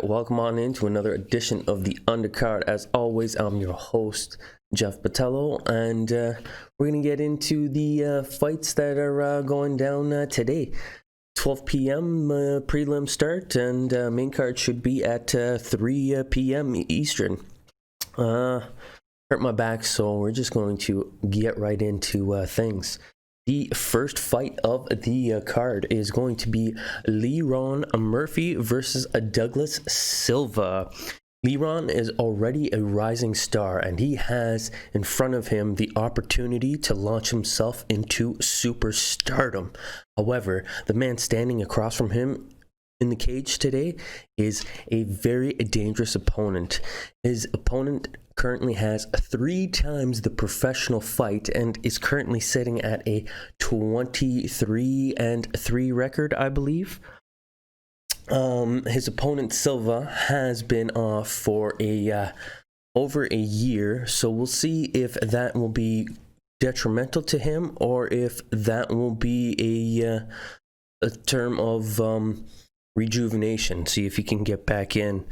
welcome on into another edition of the Undercard. As always, I'm your host, Jeff Patello, and we're going to get into the fights that are going down today. 12 p.m. Prelim start, and main card should be at 3 p.m. Eastern. Hurt my back, so we're just going to get right into things. The first fight of the card is going to be Leron Murphy versus Douglas Silva. Leron is already a rising star, and he has in front of him the opportunity to launch himself into superstardom. However, the man standing across from him in the cage today is a very dangerous opponent. His opponent currently has 3 times the professional fight and is currently sitting at a 23-3 record, I believe. His opponent Silva has been off for over a year, so we'll see if that will be detrimental to him or if that will be a term of rejuvenation. See if he can get back in.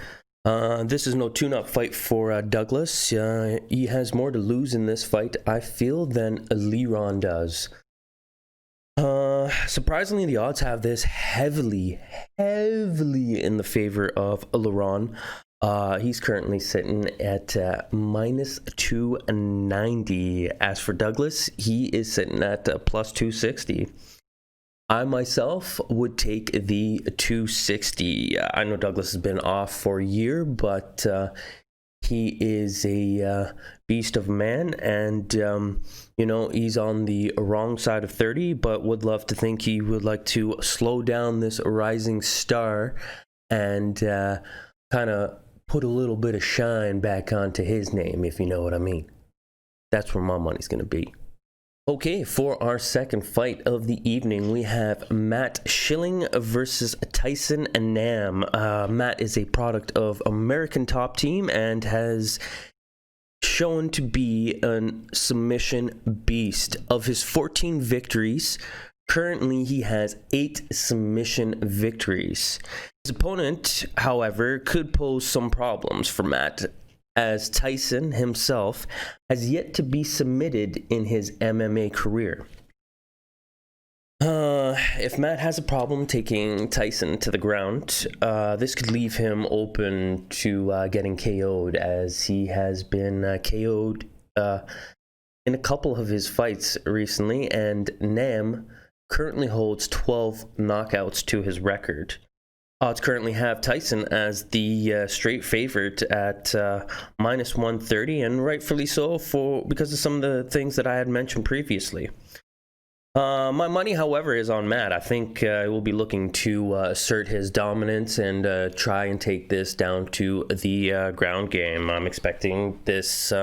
This is no tune-up fight for Douglas. He has more to lose in this fight, I feel, than Leron does. Surprisingly, the odds have this heavily in the favor of Leron. He's currently sitting at minus 290. As for Douglas, he is sitting at plus 260. I myself would take the 260. I know Douglas has been off for a year, but he is a beast of a man, and he's on the wrong side of 30, but would love to think he would like to slow down this rising star and kind of put a little bit of shine back onto his name, if you know what I mean. That's where my money's going to be. Okay, for our second fight of the evening, we have Matt Schilling versus Tyson Nam. Matt is a product of American Top Team and has shown to be a submission beast. Of his 14 victories, currently he has 8 submission victories. His opponent, however, could pose some problems for Matt, as Tyson himself has yet to be submitted in his MMA career. If Matt has a problem taking Tyson to the ground, this could leave him open to getting KO'd, as he has been KO'd in a couple of his fights recently, and Nam currently holds 12 knockouts to his record. Odds currently have Tyson as the straight favorite at minus 130, and rightfully so because of some of the things that I had mentioned previously. My money, however, is on Matt. I think he will be looking to assert his dominance and try and take this down to the ground game. I'm expecting this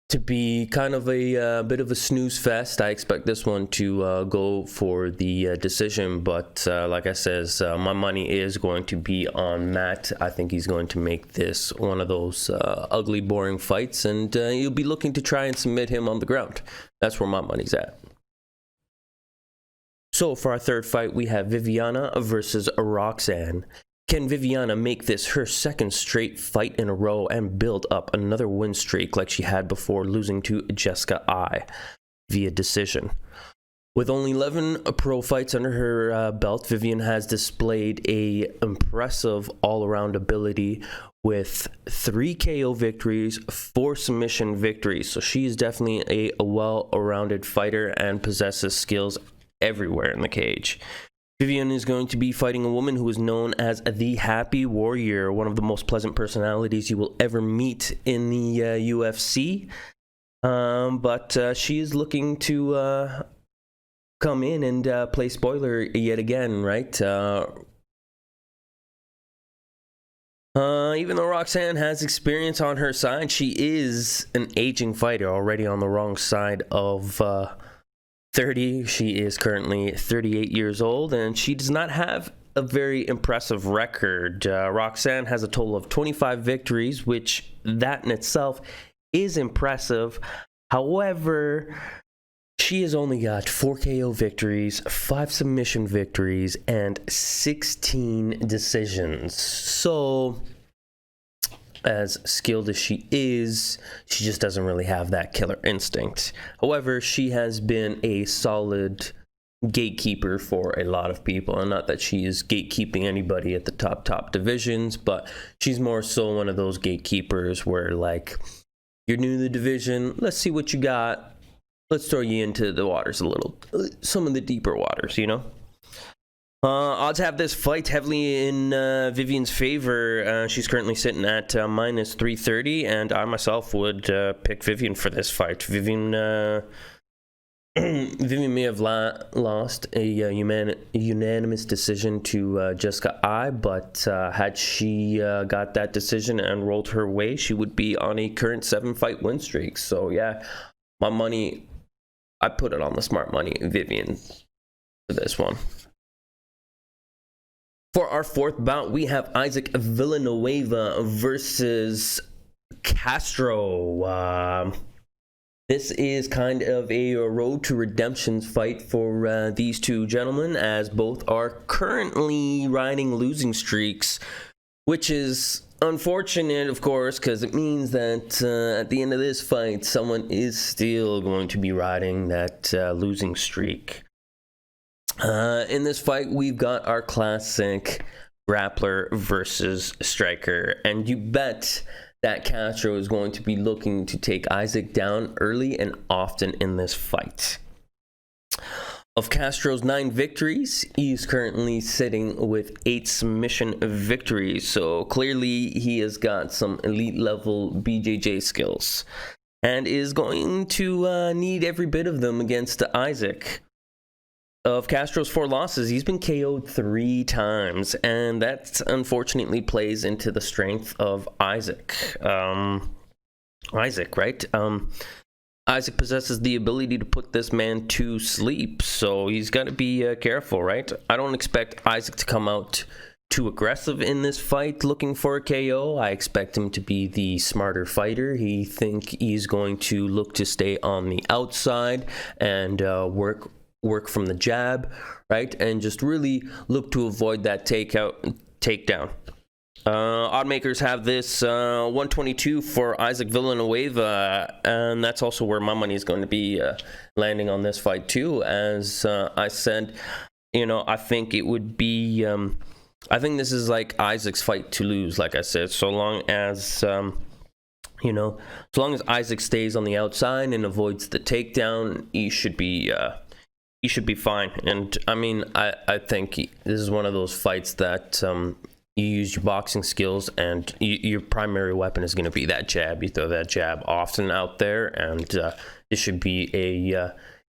to be kind of a bit of a snooze fest. I expect this one to go for the decision, but like I says, my money is going to be on Matt. I think he's going to make this one of those ugly, boring fights, and he'll be looking to try and submit him on the ground. That's where my money's at. So for our third fight, we have Viviana versus Roxanne. Can Viviana make this her second straight fight in a row and build up another win streak like she had before losing to Jessica I via decision? With only 11 pro fights under her belt, Vivian has displayed a impressive all-around ability with 3 KO victories, 4 submission victories. So she is definitely a well-rounded fighter and possesses skills everywhere in the cage. Vivian is going to be fighting a woman who is known as the Happy Warrior, one of the most pleasant personalities you will ever meet in the UFC. But she is looking to come in and play spoiler yet again, right? Even though Roxanne has experience on her side, she is an aging fighter already on the wrong side of 30. She is currently 38 years old, and she does not have a very impressive record. Roxanne has a total of 25 victories, which that in itself is impressive. However, she has only got 4 KO victories, 5 submission victories, and 16 decisions. So, as skilled as she is, she just doesn't really have that killer instinct. However, she has been a solid gatekeeper for a lot of people, and not that she is gatekeeping anybody at the top divisions, but she's more so one of those gatekeepers where, like, you're new to the division, let's see what you got, let's throw you into the waters a little, some of the deeper waters, you know. Odds have this fight heavily in Vivian's favor. She's currently sitting at minus 330, and I myself would pick Vivian for this fight. Vivian may have lost a unanimous decision to Jessica I, but had she got that decision and rolled her way, she would be on a current 7-fight win streak. So yeah, my money, I put it on the smart money, Vivian, for this one. For our fourth bout, we have Isaac Villanueva versus Castro. This is kind of a road to redemption fight for these two gentlemen, as both are currently riding losing streaks, which is unfortunate, of course, because it means that at the end of this fight, someone is still going to be riding that losing streak. In this fight, we've got our classic grappler versus striker, and you bet that Castro is going to be looking to take Isaac down early and often in this fight. Of Castro's 9 victories, he's currently sitting with 8 submission victories, so clearly he has got some elite level BJJ skills and is going to need every bit of them against Isaac. Of Castro's 4 losses, he's been KO'd 3 times, and that unfortunately plays into the strength of Isaac. Isaac, right? Isaac possesses the ability to put this man to sleep, so he's got to be careful, right? I don't expect Isaac to come out too aggressive in this fight looking for a KO. I expect him to be the smarter fighter. He's going to look to stay on the outside and work from the jab, right? And just really look to avoid that takedown. Odd makers have this 122 for Isaac Villanueva, and that's also where my money is going to be landing on this fight too. As I said, I think it would be I think this is like Isaac's fight to lose, like I said, so long as so long as Isaac stays on the outside and avoids the takedown, he should be fine. And I mean, I think this is one of those fights that you use your boxing skills, and your primary weapon is going to be that jab. You throw that jab often out there, and this should be a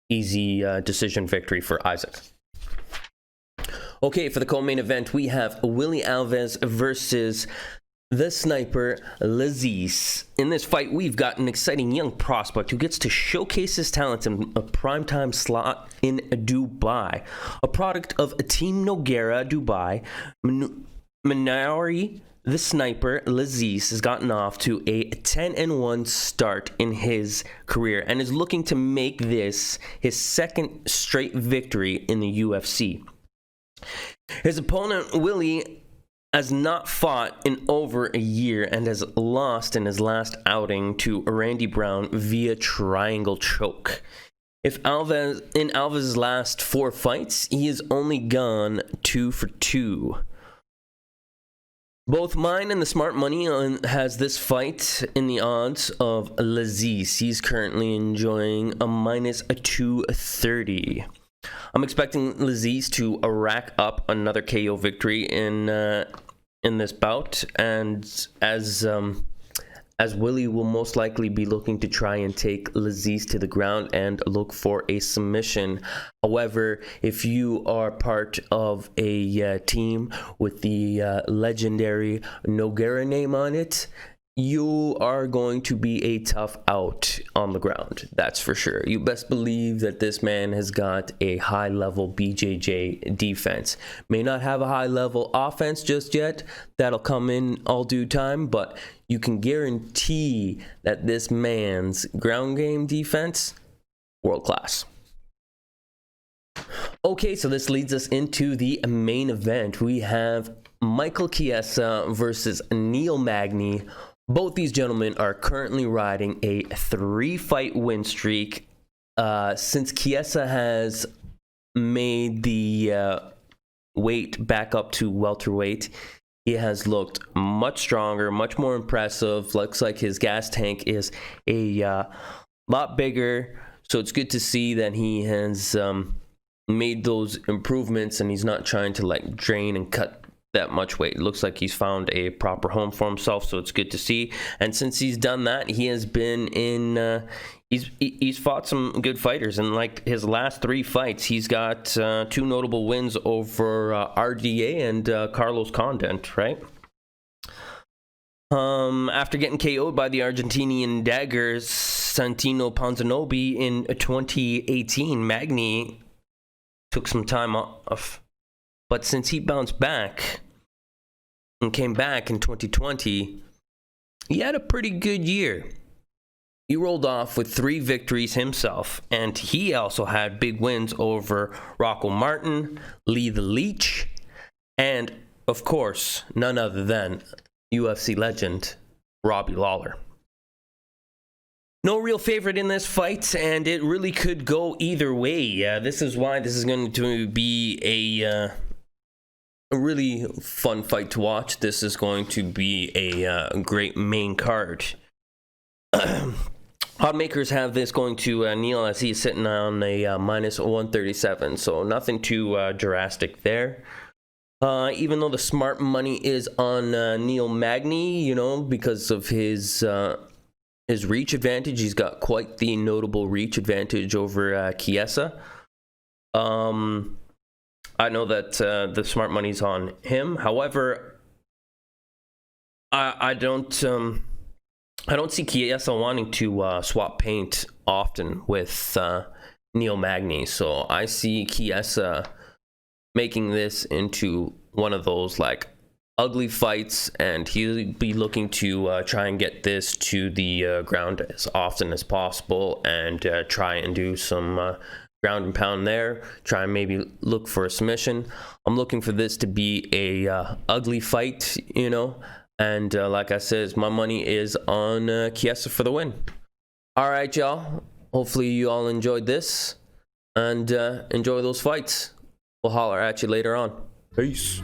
easy decision victory for Isaac. Okay, for the co-main event, we have Willie Alves versus the sniper Laziz. In this fight, we've got an exciting young prospect who gets to showcase his talents in a primetime slot in Dubai. A product of Team Nogueira Dubai, Manari, the sniper Laziz, has gotten off to a 10-1 start in his career and is looking to make this his second straight victory in the UFC. His opponent, Willie, has not fought in over a year and has lost in his last outing to Randy Brown via triangle choke. In Alves' last 4 fights, he has only gone 2 for 2. Both mine and the smart money has this fight in the odds of Laziz. He's currently enjoying a minus 230. I'm expecting Laziz to rack up another KO victory in this bout, and as Willie will most likely be looking to try and take Laziz to the ground and look for a submission. However, if you are part of a team with the legendary Nogueira name on it, you are going to be a tough out on the ground, that's for sure. You best believe that this man has got a high-level BJJ defense. May not have a high-level offense just yet. That'll come in all due time, but you can guarantee that this man's ground game defense, world class. Okay, so this leads us into the main event. We have Michael Chiesa versus Neil Magny. Both these gentlemen are currently riding a 3-fight win streak. Since Chiesa has made the weight back up to welterweight, he has looked much stronger, much more impressive. Looks like his gas tank is a lot bigger. So it's good to see that he has made those improvements and he's not trying to like drain and cut that much weight. It looks like he's found a proper home for himself, so it's good to see. And since he's done that, he has been in he's fought some good fighters, and like his last 3 fights, he's got 2 notable wins over RDA and Carlos Condit, right? After getting KO'd by the Argentinian dagger Santino Ponzanobbio in 2018, Magny took some time off. But since he bounced back and came back in 2020, he had a pretty good year. He rolled off with 3 victories himself, and he also had big wins over Rocco Martin, Lee the Leech, and, of course, none other than UFC legend Robbie Lawler. No real favorite in this fight, and it really could go either way. This is why this is going to be a really fun fight to watch. This is going to be a great main card. Oddmakers have this going to Neil as he's sitting on a minus 137, so nothing too drastic there. Even though the smart money is on Neil Magny, you know, because of his reach advantage. He's got quite the notable reach advantage over Chiesa. I know that the smart money's on him. However, I don't see Chiesa wanting to swap paint often with Neil Magny. So I see Chiesa making this into one of those like ugly fights, and he'll be looking to try and get this to the ground as often as possible, and try and do some ground and pound there, try and maybe look for a submission. I'm looking for this to be a ugly fight, you know, and like I said, my money is on Chiesa for the win. All right, y'all, hopefully you all enjoyed this, and enjoy those fights. We'll holler at you later on. Peace.